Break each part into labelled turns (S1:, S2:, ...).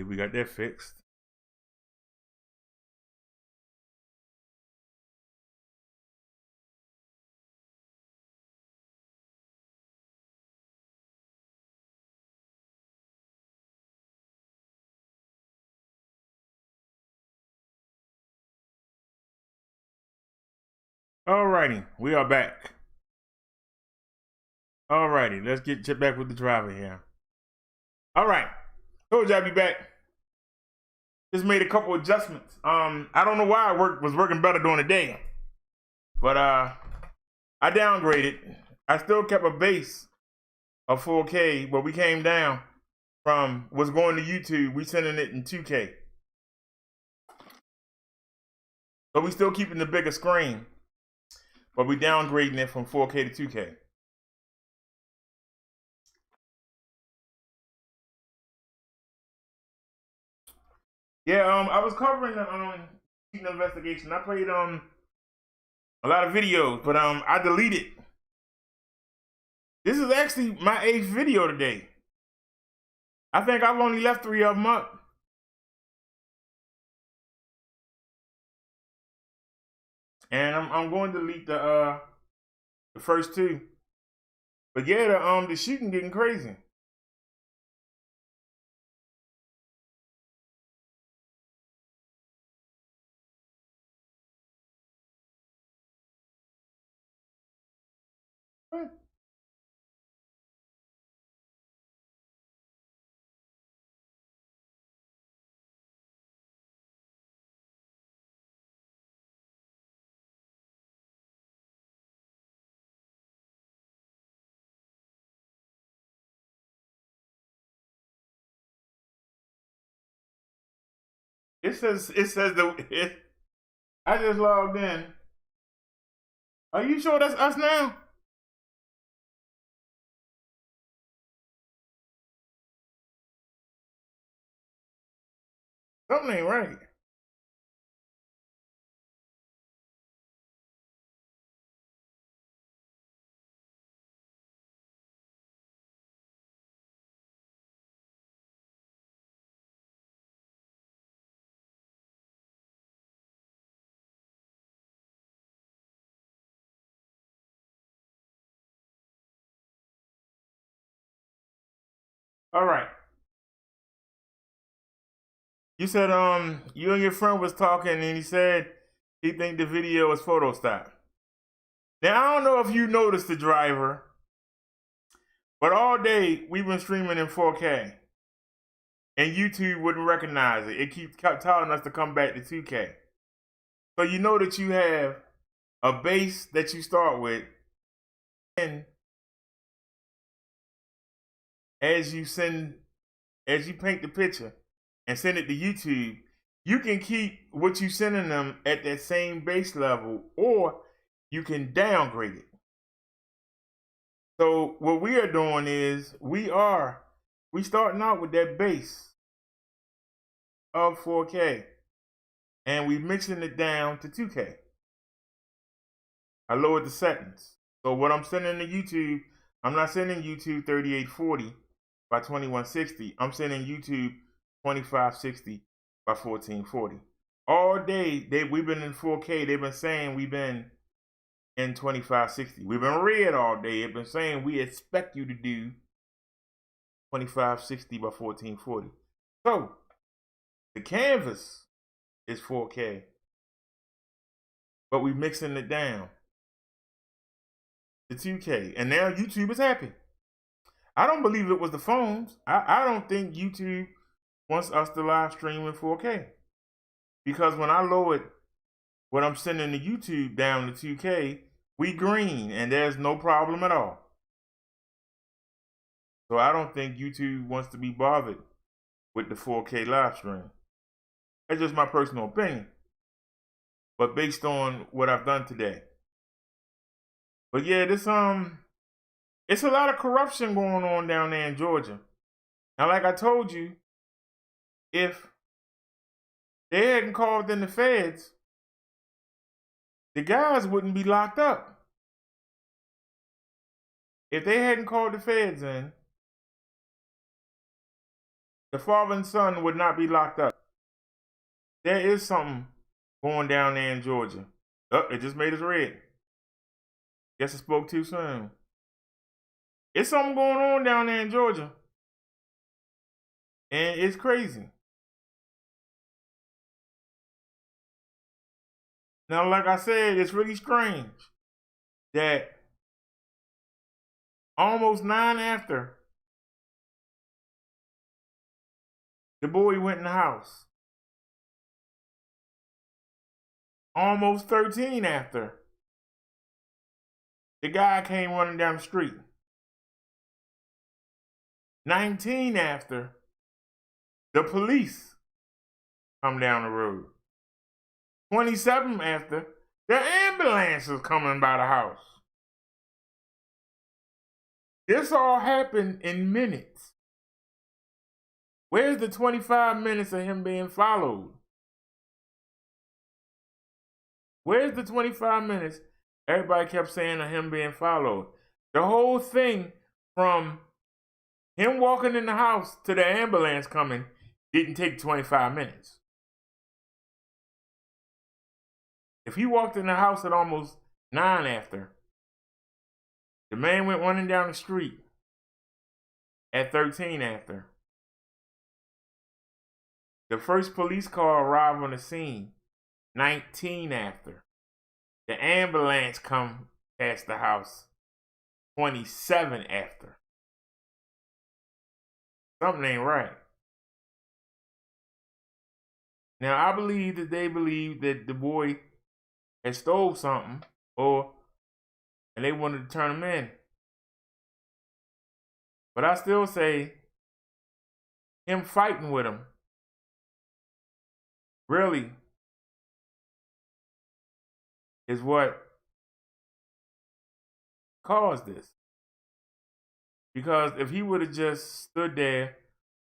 S1: Okay, we got that fixed. Alrighty, we are back. Alrighty, let's get back with the driver here. Alright, told you I'd be back. Just made a couple adjustments. I don't know why was working better during the day, but I downgraded. I still kept a base of 4K, but we came down from what's going to YouTube. We sending it in 2K, so we still keeping the bigger screen, but we downgrading it from 4K to 2K. Yeah, I was covering the investigation. I played a lot of videos, but I deleted. This is actually my 8th video today. I think I've only left 3 of them up. And I'm going to delete the first 2. But yeah, the shooting getting crazy. What? It says I just logged in. Are you sure that's us now? Something ain't right. All right. You said you and your friend was talking and he said he think the video is photo stop. Now I don't know if you noticed the driver, but all day we've been streaming in 4K. And YouTube wouldn't recognize it. It keeps telling us to come back to 2K. So you know that you have a base that you start with, and as you paint the picture and send it to YouTube, you can keep what you sending them at that same base level, or you can downgrade it. So what we are doing is we starting out with that base of 4K, and we mixing it down to 2K. I lowered the settings. So what I'm sending to YouTube, I'm not sending YouTube 3840 by 2160. I'm sending YouTube 2560 by 1440. All day we've been in 4K. They've been saying we've been in 2560. We've been red all day. They've been saying we expect you to do 2560 by 1440. So the canvas is 4K, but we're mixing it down to 2K. And now YouTube is happy. I don't believe it was the phones. I don't think YouTube wants us to live stream in 4K. Because when I lowered what I'm sending to YouTube down to 2K, we green and there's no problem at all. So I don't think YouTube wants to be bothered with the 4K live stream. That's just my personal opinion, but based on what I've done today. But yeah, it's a lot of corruption going on down there in Georgia. Now, like I told you, if they hadn't called in the feds, the guys wouldn't be locked up. If they hadn't called the feds in, the father and son would not be locked up. There is something going down there in Georgia. Oh, it just made us red. Guess I spoke too soon. It's something going on down there in Georgia. And it's crazy. Now, like I said, it's really strange that almost 9 after the boy went in the house, almost 13 after the guy came running down the street, 19 after the police come down the road, 27 after the ambulance is coming by the house. This all happened in minutes. Where's the 25 minutes of him being followed? Where's the 25 minutes everybody kept saying of him being followed? The whole thing from him walking in the house to the ambulance coming didn't take 25 minutes. If he walked in the house at almost 9 after, the man went running down the street at 13 after. The first police car arrived on the scene 19 after. The ambulance come past the house 27 after. Something ain't right. Now, I believe that they believe that the boy had stole something, and they wanted to turn him in. But I still say him fighting with him really is what caused this. Because if he would have just stood there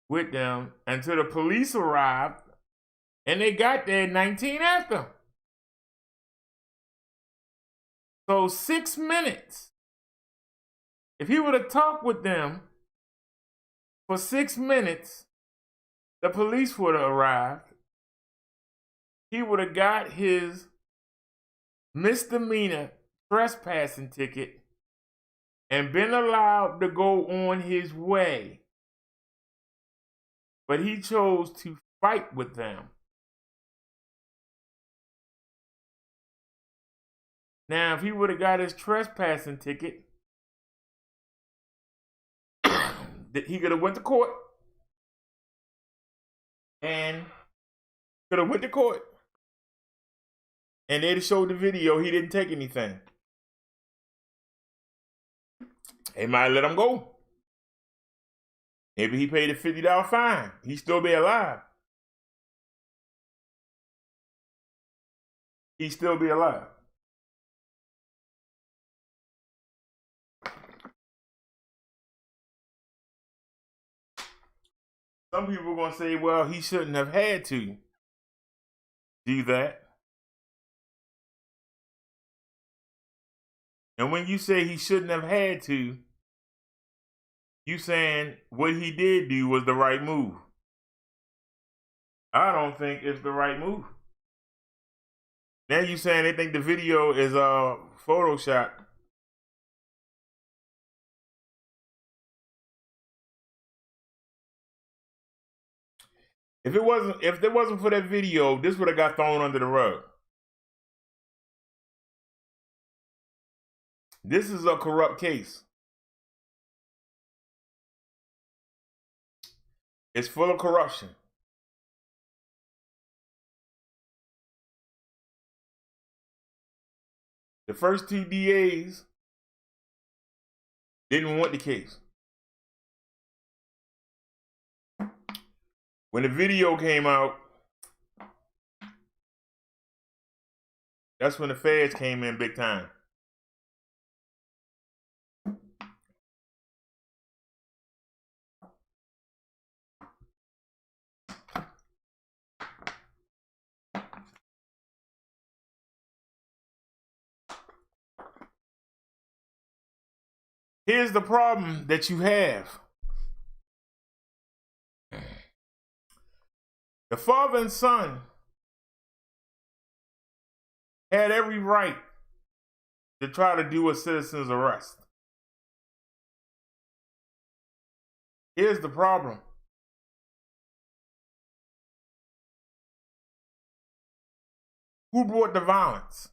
S1: with them until the police arrived, and they got there 19 after. So 6 minutes. If he would have talked with them for 6 minutes, the police would have arrived. He would have got his misdemeanor trespassing ticket and been allowed to go on his way. But he chose to fight with them. Now, if he would have got his trespassing ticket, he could have went to court and they'd have showed the video. He didn't take anything. They might let him go. Maybe he paid a $50 fine. He'd still be alive. He'd still be alive. Some people are going to say, well, he shouldn't have had to do that. And when you say he shouldn't have had to, you saying what he did do was the right move. I don't think it's the right move. Now you saying they think the video is Photoshop. If there wasn't for that video, this would have got thrown under the rug. This is a corrupt case. It's full of corruption. The first 2 DAs didn't want the case. When the video came out, that's when the feds came in big time. Here's the problem that you have. The father and son had every right to try to do a citizen's arrest. Here's the problem. Who brought the violence?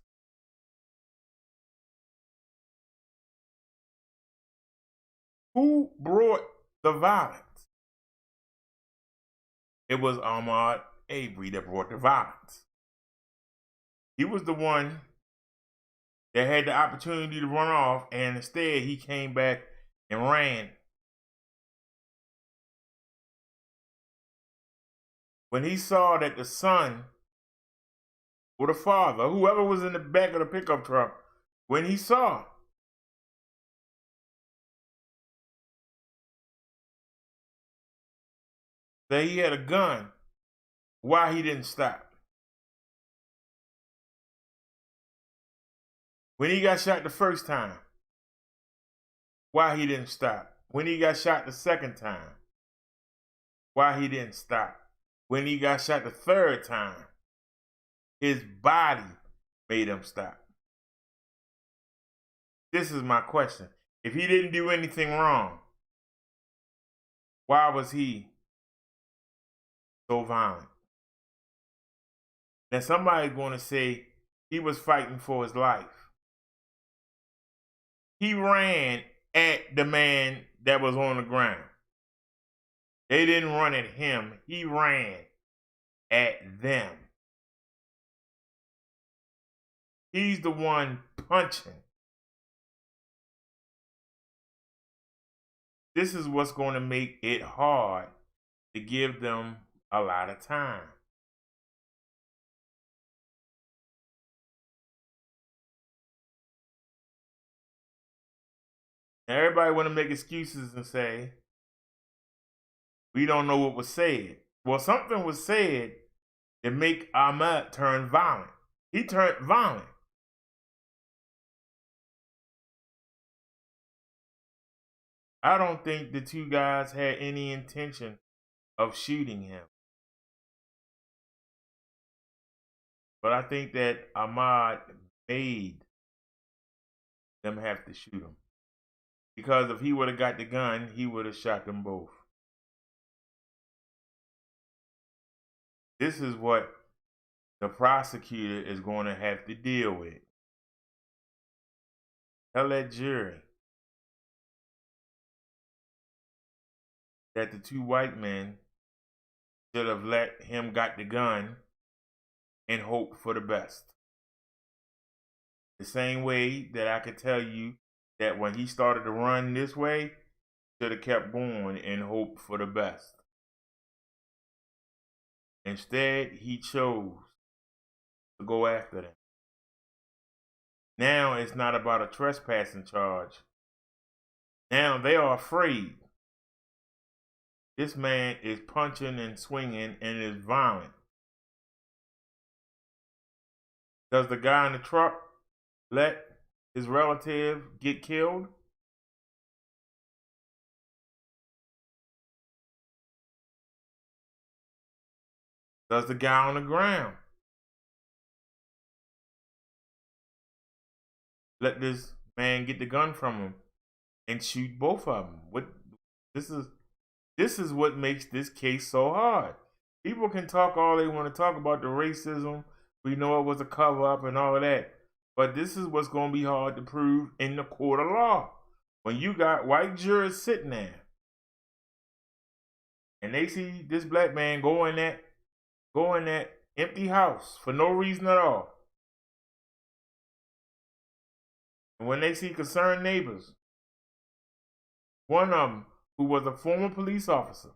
S1: Who brought the violence? It was Ahmaud Arbery that brought the violence. He was the one that had the opportunity to run off, and instead he came back and ran. When he saw that the son or the father, whoever was in the back of the pickup truck, when he saw that he had a gun, why he didn't stop? When he got shot the first time, why he didn't stop? When he got shot the second time, why he didn't stop? When he got shot the third time, his body made him stop. This is my question. If he didn't do anything wrong, why was he so violent? Now somebody's going to say he was fighting for his life. He ran at the man that was on the ground. They didn't run at him. He ran at them. He's the one punching. This is what's going to make it hard to give them a lot of time. Now everybody want to make excuses and say, we don't know what was said. Well, something was said that make Ahmaud turn violent. He turned violent. I don't think the two guys had any intention of shooting him. But I think that Ahmaud made them have to shoot him. Because if he would have got the gun, he would have shot them both. This is what the prosecutor is going to have to deal with. Tell that jury that the two white men should have let him got the gun and hope for the best. The same way that I could tell you that when he started to run this way, should have kept going and hoped for the best. Instead, he chose to go after them. Now it's not about a trespassing charge. Now they are afraid. This man is punching and swinging and is violent. Does the guy in the truck let his relative get killed? Does the guy on the ground let this man get the gun from him and shoot both of them? This is what makes this case so hard. People can talk all they want to talk about the racism. We know it was a cover-up and all of that. But this is what's going to be hard to prove in the court of law. When you got white jurors sitting there and they see this black man go in that empty house for no reason at all. And when they see concerned neighbors, one of them who was a former police officer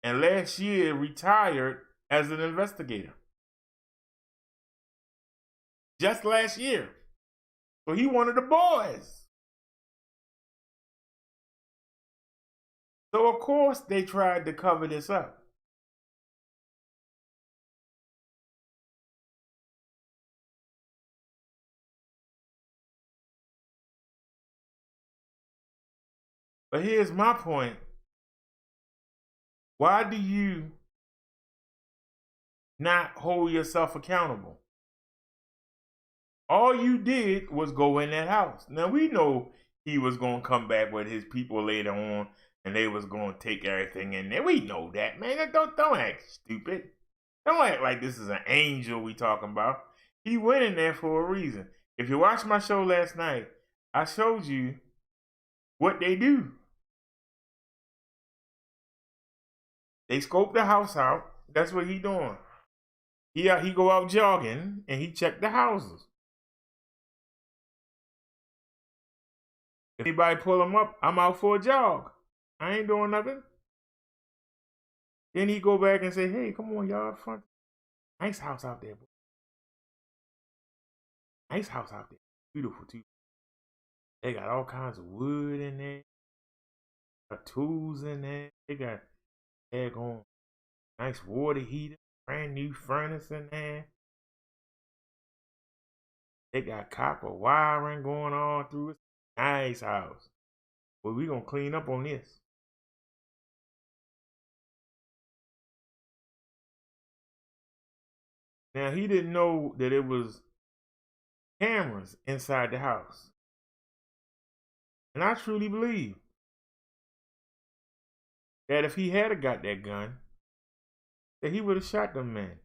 S1: and last year retired as an investigator. Just last year. So he one of the boys. So of course they tried to cover this up. But here's my point. Why do you not hold yourself accountable? All you did was go in that house. Now we know he was gonna come back with his people later on, and they was gonna take everything in there. We know that, man. Don't act stupid. Don't act like this is an angel we talking about. He went in there for a reason. If you watched my show last night, I showed you what they do. They scope the house out. That's what he doing. He go out jogging and he checked the houses. If anybody pull him up, I'm out for a jog. I ain't doing nothing. Then he go back and say, hey, come on, y'all, front. Nice house out there, boy. Nice house out there. Beautiful, too. They got all kinds of wood in there. Got tools in there. They got on nice water heater. Brand new furnace in there. They got copper wiring going on through it. Nice house. Well, we gonna clean up on this. Now, he didn't know that it was cameras inside the house. And I truly believe that if he had got that gun, that he would have shot them men.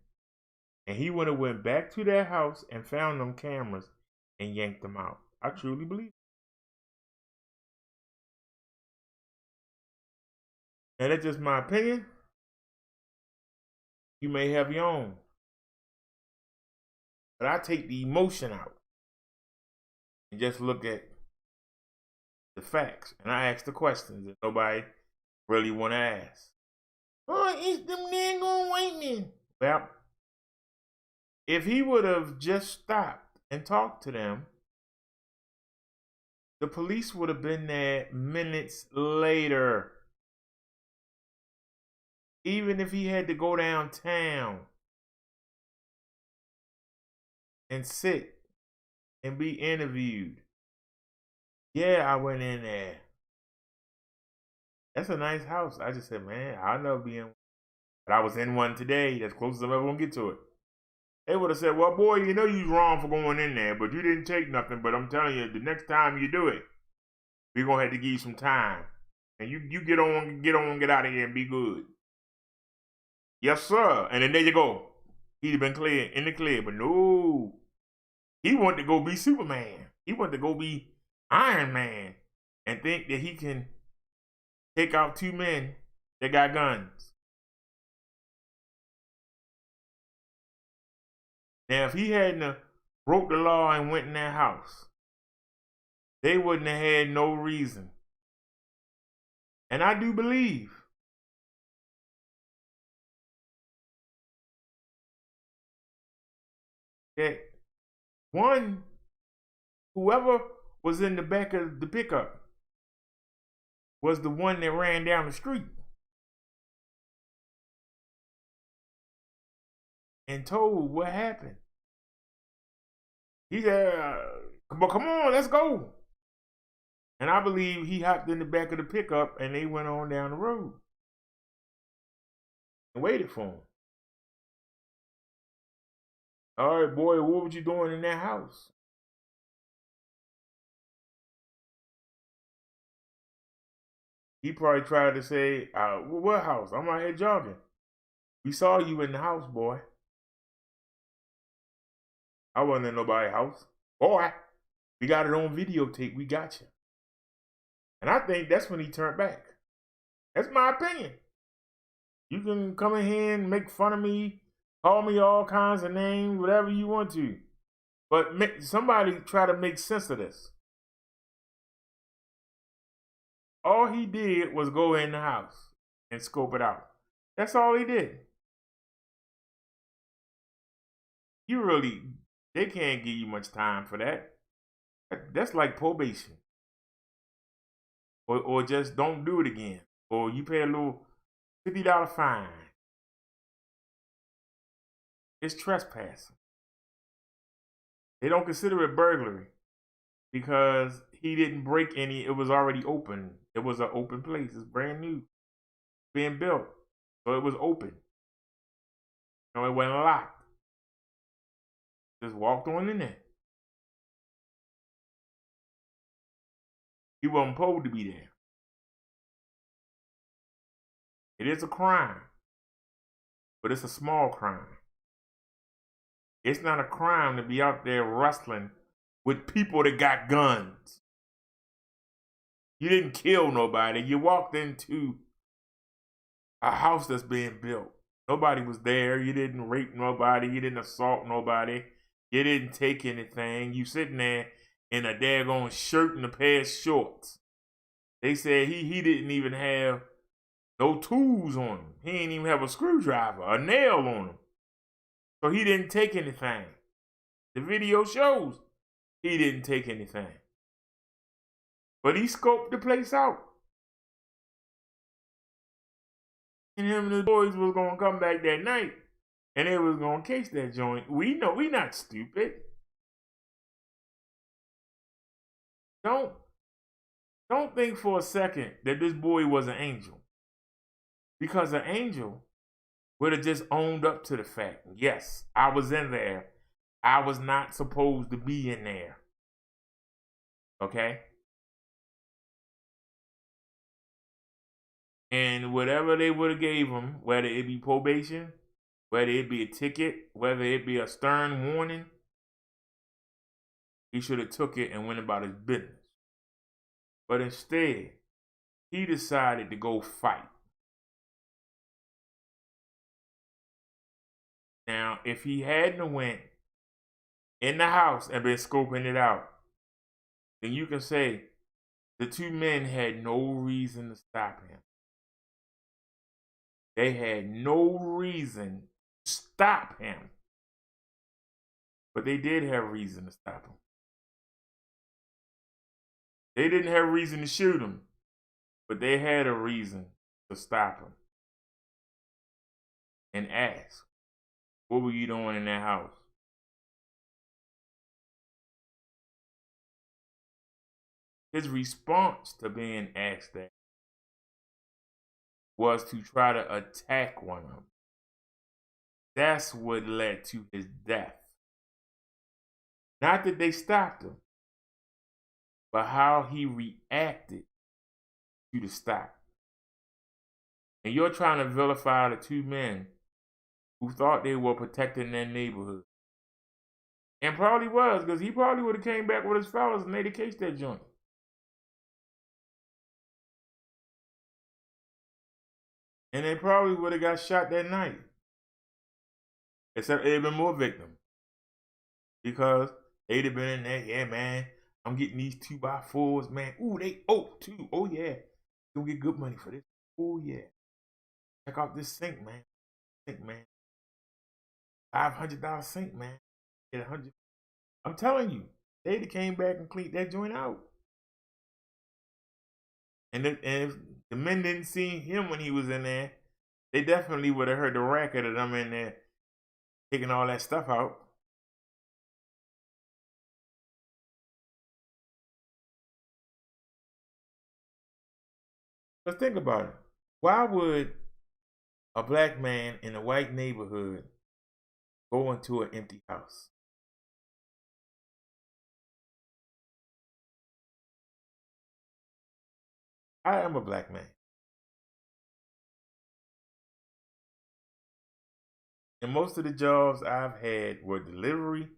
S1: And he would have went back to that house and found them cameras and yanked them out. I truly believe it. Now, that's just my opinion. You may have your own. But I take the emotion out and just look at the facts. And I ask the questions that nobody really want to ask. Oh, it's them men going white men. Well, if he would have just stopped and talked to them, the police would have been there minutes later. Even if he had to go downtown and sit and be interviewed. Yeah, I went in there. That's a nice house. I just said, man, I'll never be in one. But I was in one today. That's close as I'm ever going to get to it. They would have said, well, boy, you know you was wrong for going in there, but you didn't take nothing. But I'm telling you, the next time you do it, we're going to have to give you some time. And you get get out of here and be good. Yes, sir. And then there you go. He'd have been in the clear. But no. He wanted to go be Superman. He wanted to go be Iron Man and think that he can take out two men that got guns. Now, if he hadn't broke the law and went in that house, they wouldn't have had no reason. And I do believe that whoever was in the back of the pickup was the one that ran down the street and told what happened. He said, come on, let's go. And I believe he hopped in the back of the pickup and they went on down the road and waited for him. All right, boy, what were you doing in that house? He probably tried to say, what house? I'm out here jogging. We saw you in the house, boy. I wasn't in nobody's house. Boy, we got it on videotape. We got you. And I think that's when he turned back. That's my opinion. You can come in here and make fun of me, call me all kinds of names, whatever you want to. But somebody try to make sense of this. All he did was go in the house and scope it out. That's all he did. They can't give you much time for that. That's like probation. Or just don't do it again. Or you pay a little $50 fine. It's trespassing. They don't consider it burglary because he didn't break any. It was already open. It was an open place. It's brand new, being built. So it was open. No, it wasn't locked. Just walked on in there. He wasn't supposed to be there. It is a crime, but it's a small crime. It's not a crime to be out there wrestling with people that got guns. You didn't kill nobody. You walked into a house that's being built. Nobody was there. You didn't rape nobody. You didn't assault nobody. You didn't take anything. You sitting there in a daggone shirt and a pair of shorts. They said he didn't even have no tools on him. He didn't even have a screwdriver, a nail on him. So he didn't take anything. The video shows he didn't take anything. But he scoped the place out. And him and the boys was going to come back that night. And they was going to case that joint. We know we not stupid. Don't think for a second that this boy was an angel. Because an angel would have just owned up to the fact, yes, I was in there. I was not supposed to be in there. Okay? And whatever they would have gave him, whether it be probation, whether it be a ticket, whether it be a stern warning, he should have took it and went about his business. But instead, he decided to go fight. Now, if he hadn't went in the house and been scoping it out, then you can say the two men had no reason to stop him. They had no reason to stop him. But they did have reason to stop him. They didn't have reason to shoot him, but they had a reason to stop him and ask, what were you doing in that house? His response to being asked that was to try to attack one of them. That's what led to his death. Not that they stopped him, but how he reacted to the stop. And you're trying to vilify the two men who thought they were protecting their neighborhood. And probably was, because he probably would have came back with his fellas and they'd have cased that joint. And they probably would have got shot that night. Except it'd been more victims. Because they'd have been in there, yeah, man, I'm getting these 2x4s, man. Ooh, two. Oh, yeah. You'll get good money for this. Oh, yeah. Check out this sink, man. $500 sink, man. Get 100. I'm telling you, they'd have came back and cleaned that joint out. And if the men didn't see him when he was in there, they definitely would have heard the racket of them in there taking all that stuff out. But think about it. Why would a black man in a white neighborhood go into an empty house? I am a black man. And most of the jobs I've had were delivery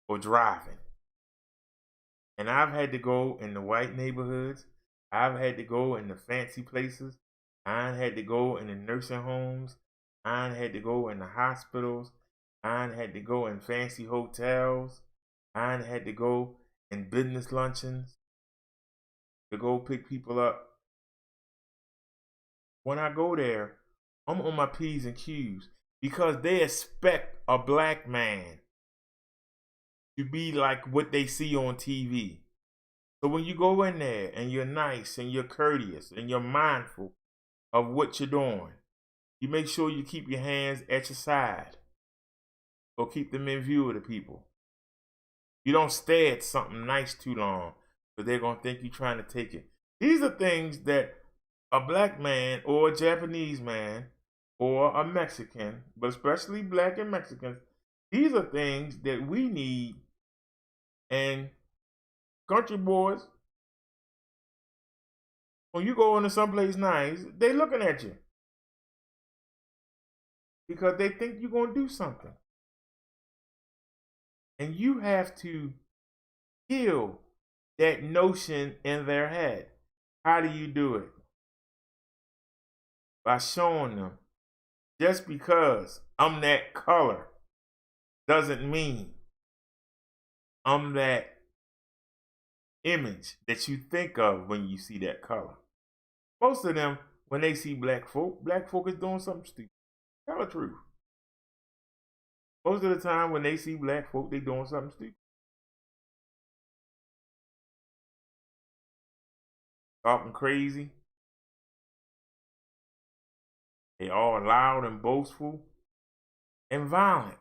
S1: or driving. And I've had to go in the white neighborhoods. I've had to go in the fancy places. I had to go in the nursing homes. I had to go in the hospitals. I had to go in fancy hotels. I had to go in business luncheons to go pick people up. When I go there, I'm on my P's and Q's because they expect a black man to be like what they see on TV. So when you go in there and you're nice and you're courteous and you're mindful of what you're doing, you make sure you keep your hands at your side or keep them in view of the people. You don't stare at something nice too long because they're going to think you're trying to take it. These are things that a black man or a Japanese man or a Mexican, but especially black and Mexicans, these are things that we need. And country boys, when you go into someplace nice, they looking at you because they think you're going to do something. And you have to kill that notion in their head. How do you do it? By showing them just because I'm that color doesn't mean I'm that image that you think of when you see that color. Most of them, when they see black folk is doing something stupid. Tell the truth. Most of the time when they see black folk, they doing something stupid. Talking crazy. They all loud and boastful and violent.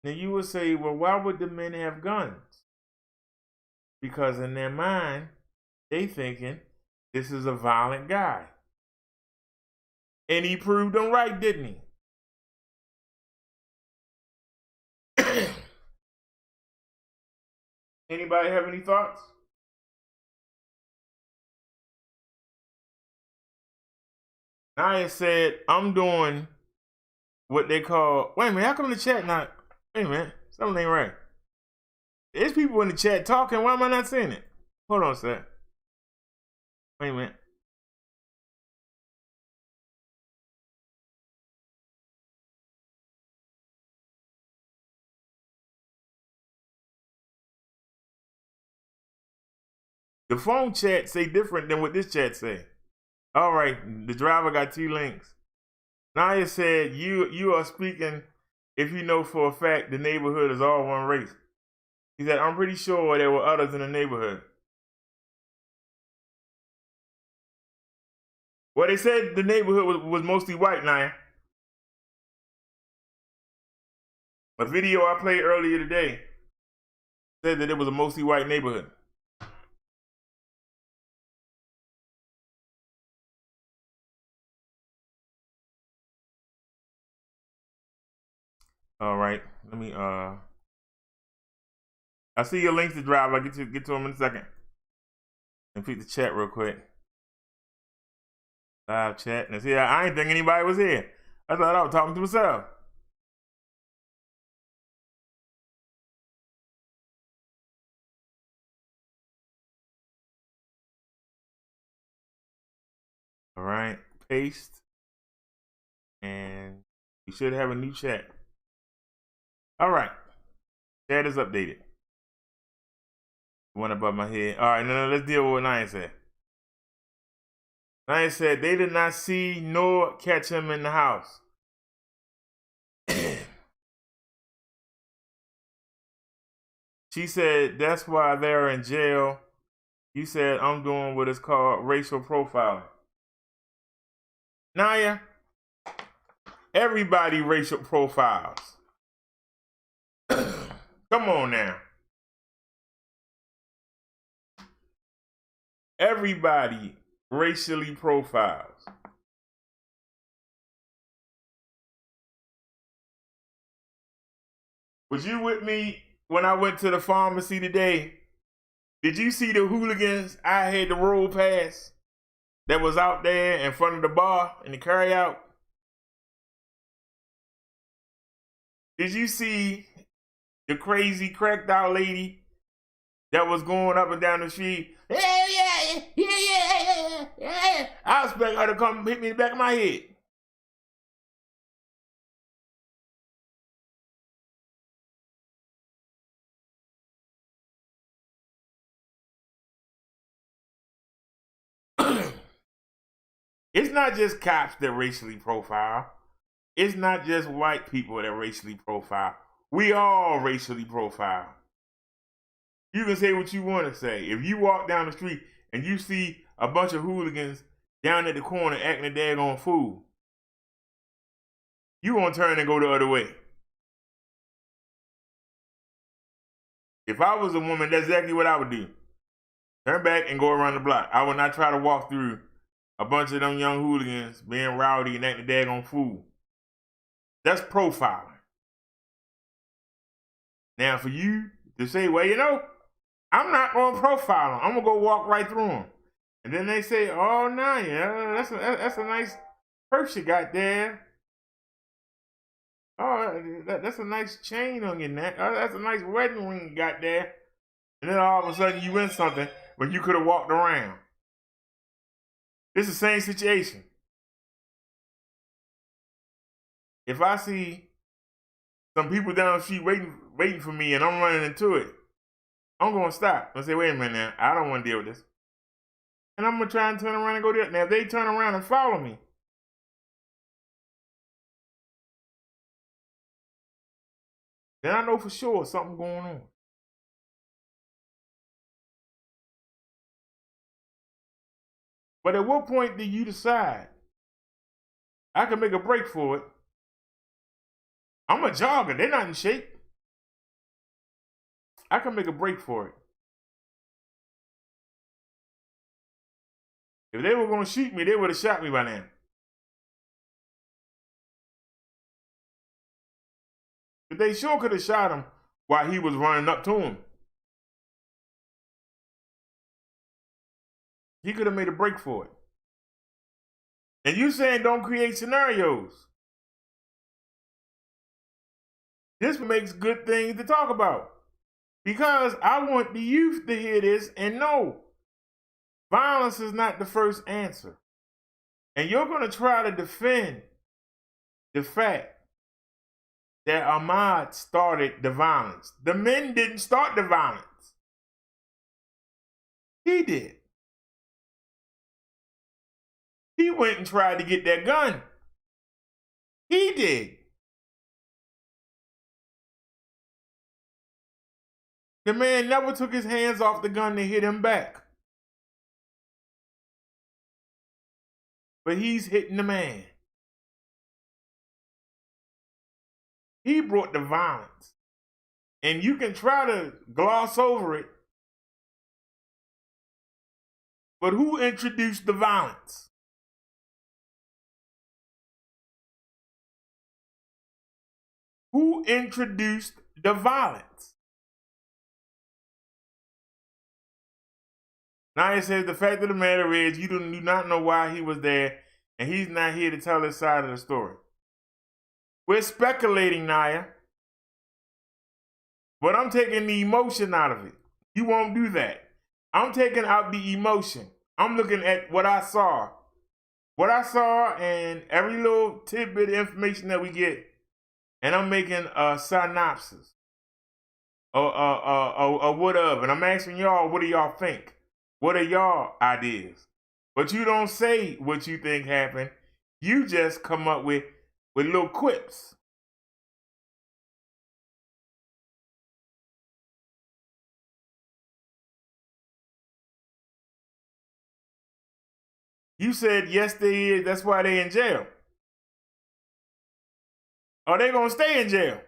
S1: Now you would say, well, why would the men have guns? Because in their mind, they thinking this is a violent guy. And he proved them right, didn't he? Anybody have any thoughts? Naya said, I'm doing what they call, wait a minute, how come the chat not, wait a minute, something ain't right. There's people in the chat talking, why am I not seeing it? Hold on a sec. Wait a minute. The phone chat say different than what this chat say. All right, the driver got 2 links. Naya said, you are speaking if you know for a fact the neighborhood is all one race. He said, I'm pretty sure there were others in the neighborhood. Well, they said the neighborhood was mostly white, Naya. A video I played earlier today said that it was a mostly white neighborhood. All right, let me I see your links to drive. I'll get to them in a second. Complete the chat real quick. Live chat. And see, I ain't think anybody was here. I thought I was talking to myself. All right, paste. And you should have a new chat. All right, chat is updated. One above my head. All right, now let's deal with what Naya said. Naya said they did not see nor catch him in the house. She said that's why they're in jail. You said I'm doing what is called racial profiling. Naya, everybody racial profiles. Come on now. Everybody racially profiles. Was you with me when I went to the pharmacy today? Did you see the hooligans I had to roll past that was out there in front of the bar in the carryout? Did you see the crazy cracked out lady that was going up and down the street? Yeah. I expect her to come hit me in the back of my head. It's not just cops that racially profile. It's not just white people that racially profile. We all racially profile. You can say what you want to say. If you walk down the street and you see a bunch of hooligans down at the corner acting a daggone fool, you gonna turn and go the other way. If I was a woman, that's exactly what I would do. Turn back and go around the block. I will not try to walk through a bunch of them young hooligans being rowdy and acting daggone fool. That's profiling. Now, for you to say, well, you know, I'm not going to profile them. I'm going to go walk right through them. And then they say, oh, no, yeah, that's a nice purse you got there. Oh, that's a nice chain on your neck. Oh, that's a nice wedding ring you got there. And then all of a sudden you win something when you could have walked around. It's the same situation. If I see some people down the street waiting for me and I'm running into it, I'm going to stop and say, wait a minute now, I don't want to deal with this. And I'm going to try and turn around and go there. Now, if they turn around and follow me, then I know for sure something going on. But at what point do you decide, I can make a break for it? I'm a jogger. They're not in shape. I can make a break for it. If they were going to shoot me, they would have shot me by now. But they sure could have shot him while he was running up to him. He could have made a break for it. And you saying don't create scenarios. This makes good things to talk about. Because I want the youth to hear this and know violence is not the first answer. And you're going to try to defend the fact that Ahmaud started the violence. The men didn't start the violence. He did. He went and tried to get that gun. He did. The man never took his hands off the gun to hit him back. But he's hitting the man. He brought the violence. And you can try to gloss over it. But who introduced the violence? Who introduced the violence? Naya says the fact of the matter is you do not know why he was there, and he's not here to tell his side of the story. We're speculating, Naya. But I'm taking the emotion out of it. You won't do that. I'm taking out the emotion. I'm looking at what I saw. What I saw and every little tidbit of information that we get, and I'm making a synopsis. A what of, and I'm asking y'all, what do y'all think? What are y'all ideas? But you don't say what you think happened. You just come up with little quips. You said, yes, they is. That's why they in jail. Are they going to stay in jail?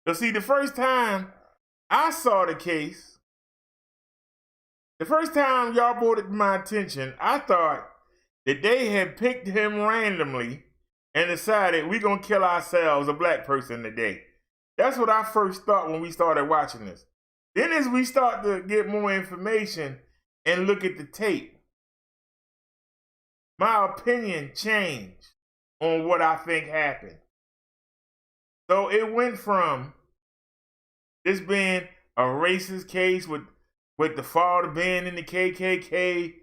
S1: But see, the first time I saw the case, the first time y'all brought it to my attention, I thought that they had picked him randomly and decided we're going to kill ourselves, a black person today. That's what I first thought when we started watching this. Then as we start to get more information and look at the tape, my opinion changed on what I think happened. So it went from this being a racist case with the father being in the KKK.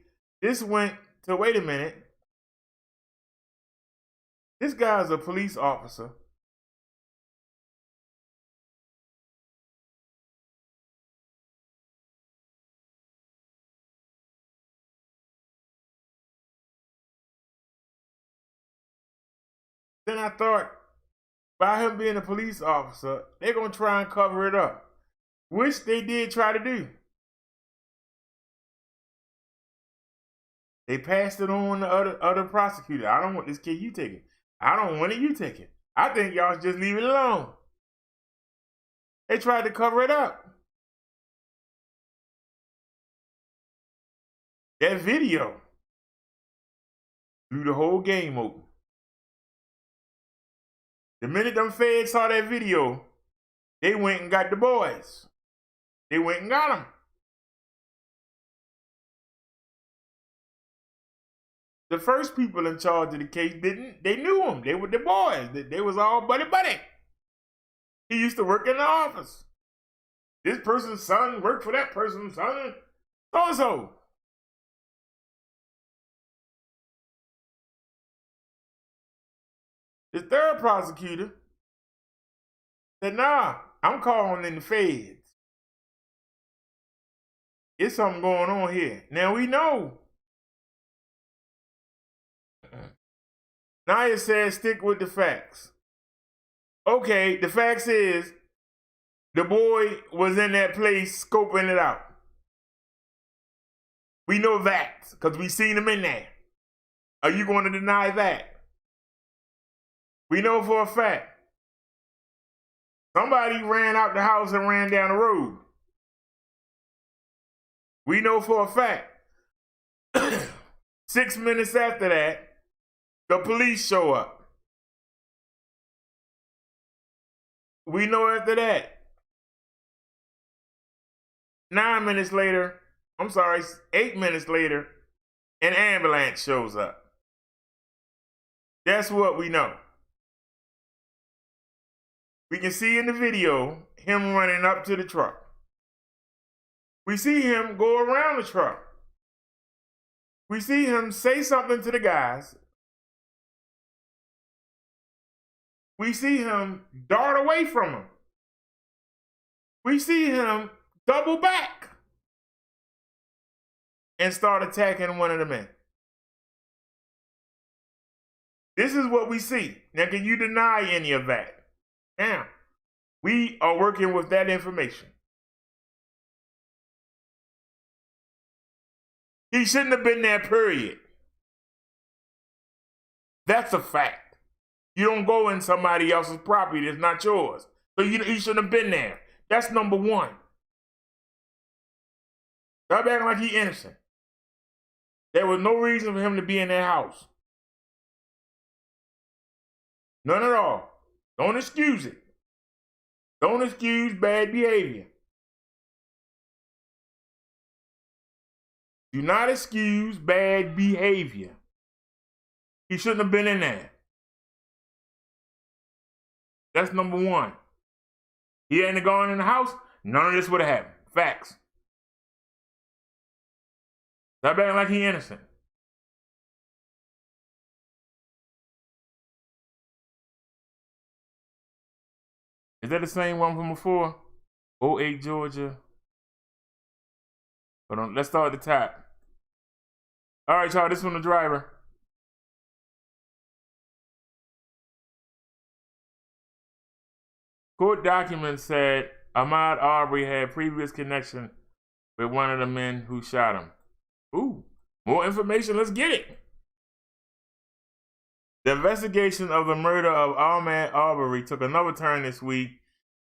S1: This went to, wait a minute, this guy's a police officer. Then I thought, by him being a police officer, they're going to try and cover it up, which they did try to do. They passed it on to other prosecutors. I don't want this kid, you take it. I don't want it, you take it. I think y'all should just leave it alone. They tried to cover it up. That video blew the whole game open. The minute them feds saw that video, they went and got the boys. They went and got them. The first people in charge of the case didn't. They knew them. They were the boys. They was all buddy. He used to work in the office. This person's son worked for that person's son. So-and-so. The third prosecutor said, nah, I'm calling in the feds. It's something going on here. Now we know. Naya said, stick with the facts. Okay, the facts is the boy was in that place scoping it out. We know that because we seen him in there. Are you going to deny that? We know for a fact. Somebody ran out the house and ran down the road. We know for a fact. 6 minutes after that, the police show up. We know after that. 8 minutes later, an ambulance shows up. That's what we know. We can see in the video him running up to the truck. We see him go around the truck. We see him say something to the guys. We see him dart away from them. We see him double back and start attacking one of the men. This is what we see. Now, can you deny any of that? Now, we are working with that information. He shouldn't have been there, period. That's a fact. You don't go in somebody else's property that's not yours. So he shouldn't have been there. That's number one. Stop acting like he's innocent. There was no reason for him to be in that house. None at all. Don't excuse it. Don't excuse bad behavior. Do not excuse bad behavior. He shouldn't have been in there. That's number one. He hadn't gone in the house, none of this would have happened. Facts. Stop acting like he's innocent. Is that the same one from before? 08 Georgia. Hold on, let's start at the top. All right, y'all, this one the driver. Court documents said Ahmaud Arbery had previous connection with one of the men who shot him. Ooh, more information, let's get it. The investigation of the murder of Ahmaud Arbery took another turn this week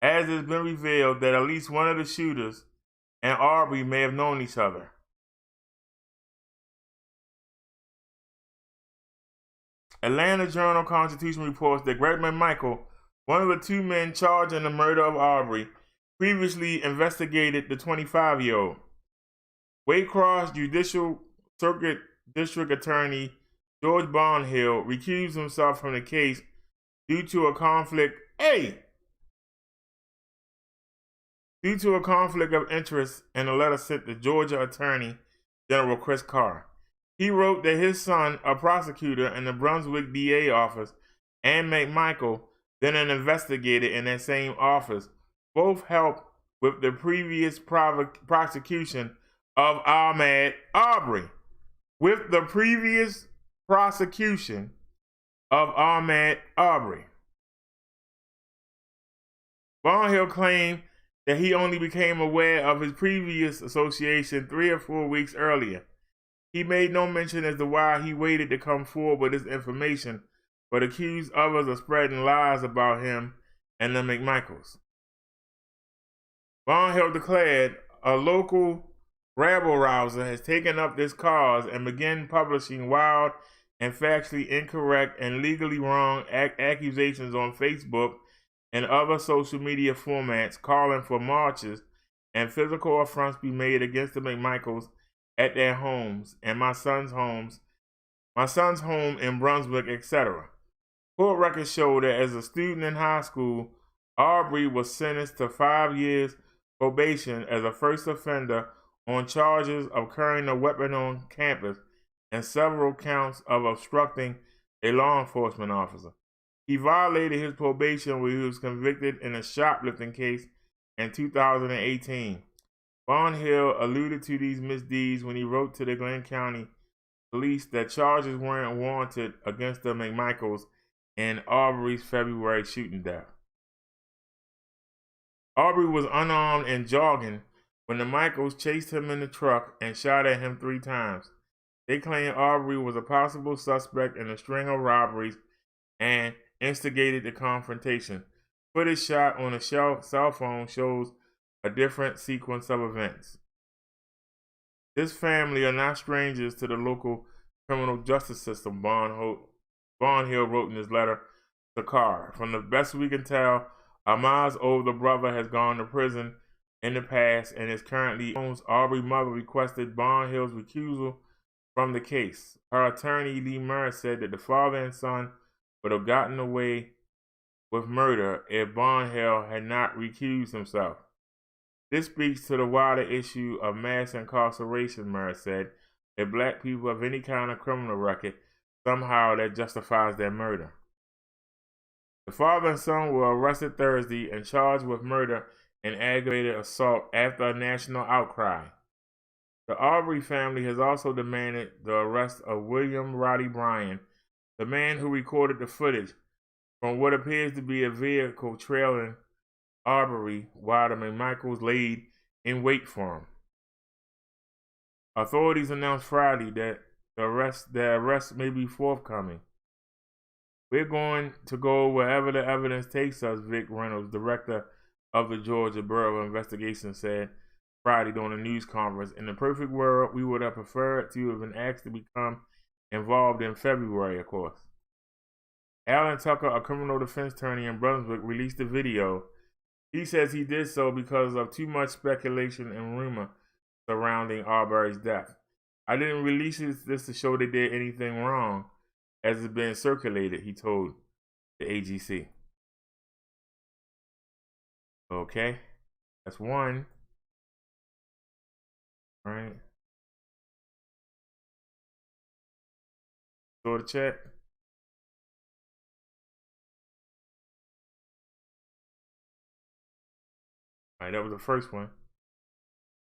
S1: as it's been revealed that at least one of the shooters and Arbery may have known each other. Atlanta Journal-Constitution reports that Gregory Michael, one of the two men charged in the murder of Arbery, previously investigated the 25-year-old. Waycross Judicial Circuit District Attorney George Barnhill recused himself from the case due to a conflict of interest in a letter sent to Georgia Attorney General Chris Carr. He wrote that his son, a prosecutor in the Brunswick DA office, and McMichael, then an investigator in that same office, both helped with the previous prosecution of Ahmaud Arbery. With the previous prosecution of Ahmaud Arbery. Barnhill claimed that he only became aware of his previous association 3 or 4 weeks earlier. He made no mention as to why he waited to come forward with this information, but accused others of spreading lies about him and the McMichaels. Barnhill declared a local rabble-rouser has taken up this cause and began publishing wild and factually incorrect and legally wrong accusations on Facebook and other social media formats, calling for marches and physical affronts be made against the McMichaels at their homes and my son's home in Brunswick, etc. Court records show that as a student in high school, Aubrey was sentenced to 5 years probation as a first offender on charges of carrying a weapon on campus and several counts of obstructing a law enforcement officer. He violated his probation when he was convicted in a shoplifting case in 2018. Barnhill alluded to these misdeeds when he wrote to the Glenn County Police that charges weren't warranted against the McMichaels in Aubrey's February shooting death. Aubrey was unarmed and jogging when the Michaels chased him in the truck and shot at him 3 times. They claim Aubrey was a possible suspect in a string of robberies and instigated the confrontation. Footage shot on a cell phone shows a different sequence of events. This family are not strangers to the local criminal justice system, Barnhill wrote in his letter to Carr. From the best we can tell, Ahmad's older brother has gone to prison in the past and is currently Aubrey's mother requested Barnhill's recusal from the case. Her attorney, Lee Murray, said that the father and son would have gotten away with murder if Barnhill had not recused himself. This speaks to the wider issue of mass incarceration, Murray said. If black people have any kind of criminal record, somehow that justifies their murder. The father and son were arrested Thursday and charged with murder and aggravated assault after a national outcry. The Aubrey family has also demanded the arrest of William Roddy Bryan, the man who recorded the footage from what appears to be a vehicle trailing Aubrey while the McMichaels laid in wait for him. Authorities announced Friday that the arrest may be forthcoming. We're going to go wherever the evidence takes us, Vic Reynolds, director of the Georgia Bureau of Investigation, said Friday during a news conference. In the perfect world, we would have preferred to have been asked to become involved in February, of course. Alan Tucker, a criminal defense attorney in Brunswick, released a video. He says he did so because of too much speculation and rumor surrounding Aubrey's death. I didn't release this to show they did anything wrong, as it's been circulated, he told the AGC. Okay, that's one. All right. Go to chat. All right, that was the first one. Is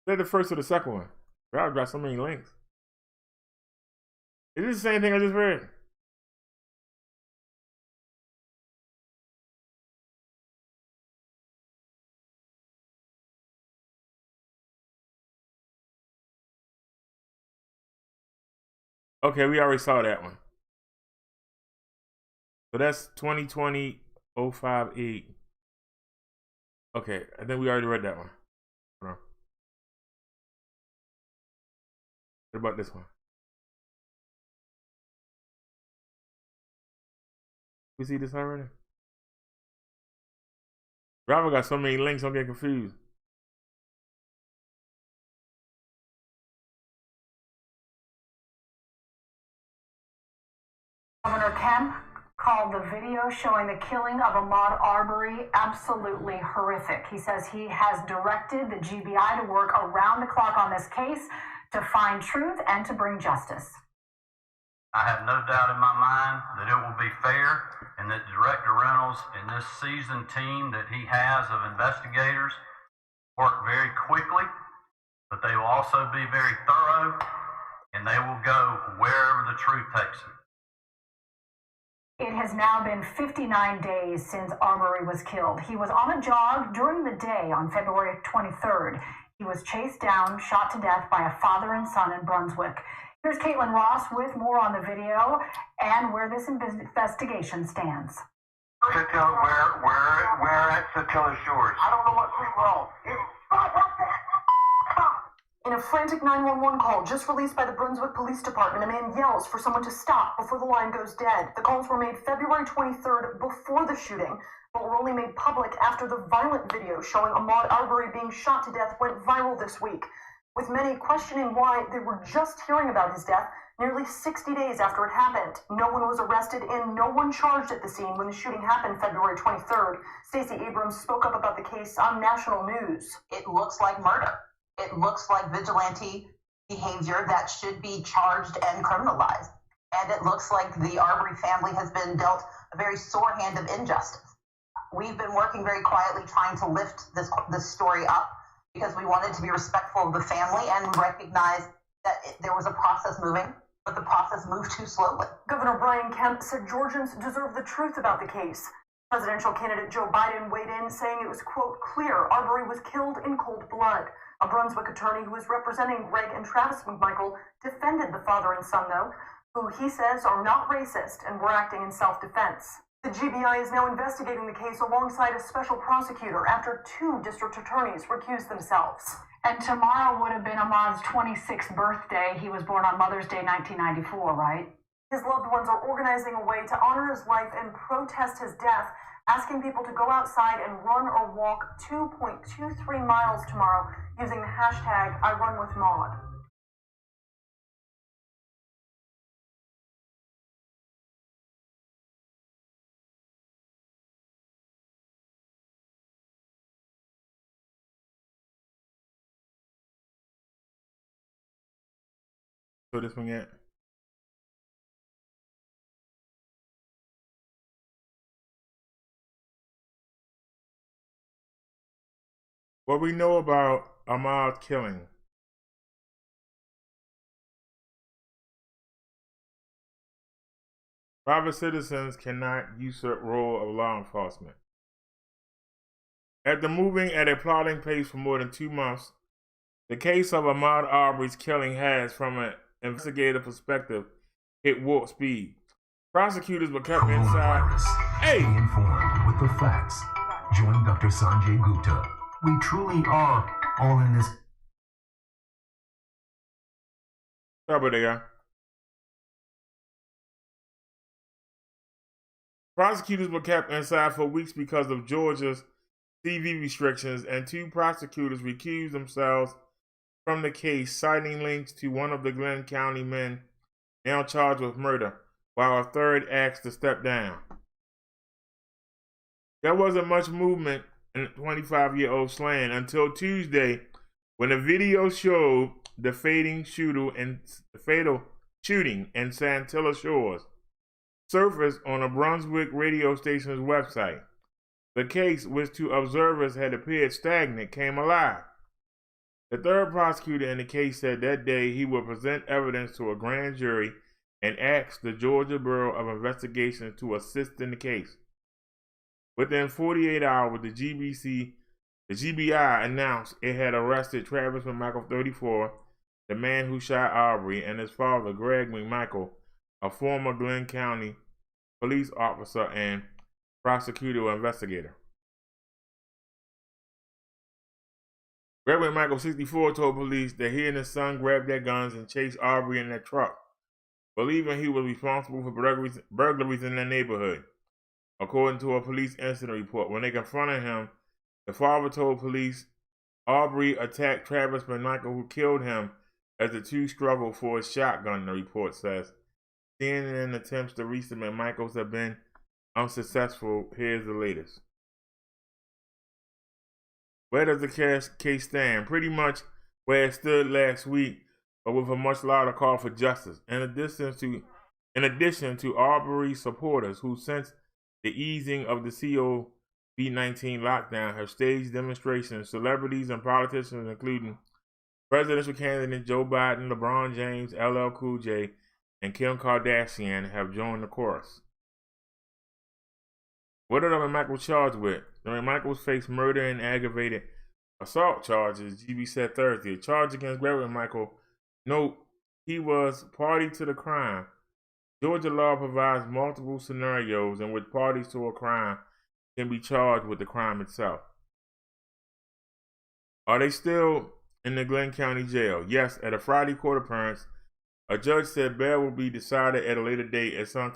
S1: that the first or the second one? I've got so many links. Is this the same thing I just read? Okay, we already saw that one. So that's 2020-058. Okay, I think we already read that one. Hold on. What about this one? We see this already? Robert got so many links, I'm getting confused.
S2: Governor Kemp called the video showing the killing of Ahmaud Arbery absolutely horrific. He says he has directed the GBI to work around the clock on this case to find truth and to bring justice.
S3: I have no doubt in my mind that it will be fair and that Director Reynolds and this seasoned team that he has of investigators work very quickly, but they will also be very thorough and they will go wherever the truth takes them.
S2: It has now been 59 days since Arbery was killed. He was on a jog during the day on February 23rd. He was chased down, shot to death by a father and son in Brunswick. Here's Caitlin Ross with more on the video and where this investigation stands.
S4: Where at Satilla Shores? I don't know what's wrong.
S5: In a frantic 911 call just released by the Brunswick Police Department, a man yells for someone to stop before the line goes dead. The calls were made February 23rd before the shooting, but were only made public after the violent video showing Ahmaud Arbery being shot to death went viral this week, with many questioning why they were just hearing about his death nearly 60 days after it happened. No one was arrested and no one charged at the scene when the shooting happened February 23rd. Stacey Abrams spoke up about the case on national news.
S6: It looks like murder. It looks like vigilante behavior that should be charged and criminalized. And it looks like the Arbery family has been dealt a very sore hand of injustice. We've been working very quietly trying to lift this story up because we wanted to be respectful of the family and recognize that there was a process moving, but the process moved too slowly.
S5: Governor Brian Kemp said Georgians deserve the truth about the case. Presidential candidate Joe Biden weighed in, saying it was, quote, clear Arbery was killed in cold blood. A Brunswick attorney who was representing Greg and Travis McMichael defended the father and son, though, who he says are not racist and were acting in self-defense. The GBI is now investigating the case alongside a special prosecutor after 2 district attorneys recused themselves.
S2: And tomorrow would have been Ahmaud's 26th birthday. He was born on Mother's Day, 1994, right?
S5: His loved ones are organizing a way to honor his life and protest his death, asking people to go outside and run or walk 2.23 miles tomorrow using the hashtag #IRunWithMaud.
S1: So this one yet? What we know about Ahmaud's killing. Private citizens cannot usurp role of law enforcement. After moving at a plodding pace for more than 2 months, the case of Ahmaud Arbery's killing has, from an investigative perspective, hit warp speed. Prosecutors were kept inside.
S7: Stay informed with the facts. Join Dr. Sanjay Gupta. We truly are all in this.
S1: Sorry about that, guy. Prosecutors were kept inside for weeks because of Georgia's TV restrictions, and 2 prosecutors recused themselves from the case, citing links to one of the Glenn County men now charged with murder, while a third asked to step down. There wasn't much movement in the 25-year-old slaying until Tuesday, when a video showed the fatal shooting in Satilla Shores surfaced on a Brunswick radio station's website. The case, which to observers had appeared stagnant, came alive. The third prosecutor in the case said that day he would present evidence to a grand jury and asked the Georgia Bureau of Investigation to assist in the case. Within 48 hours, the GBI announced it had arrested Travis McMichael, 34, the man who shot Arbery, and his father, Greg McMichael, a former Glenn County police officer and prosecutor investigator. Greg McMichael, 64, told police that he and his son grabbed their guns and chased Arbery in their truck, believing he was responsible for burglaries in their neighborhood. According to a police incident report, when they confronted him, the father told police Arbery attacked Travis McMichael, who killed him, as the 2 struggled for his shotgun, the report says. CNN attempts to reach the McMichaels have been unsuccessful. Here's the latest. Where does the case stand? Pretty much where it stood last week, but with a much louder call for justice. In addition to Arbery's supporters, who since the easing of the COVID-19 lockdown have staged demonstrations, celebrities and politicians, including presidential candidate Joe Biden, LeBron James, LL Cool J, and Kim Kardashian, have joined the chorus. What are Reverend Michael charged with? Reverend Michaels faced murder and aggravated assault charges, GB said Thursday. A charge against Reverend Michael. Note, he was party to the crime. Georgia law provides multiple scenarios in which parties to a crime can be charged with the crime itself. Are they still in the Glenn County Jail? Yes, at a Friday court appearance, a judge said bail will be decided at a later date. It's unclear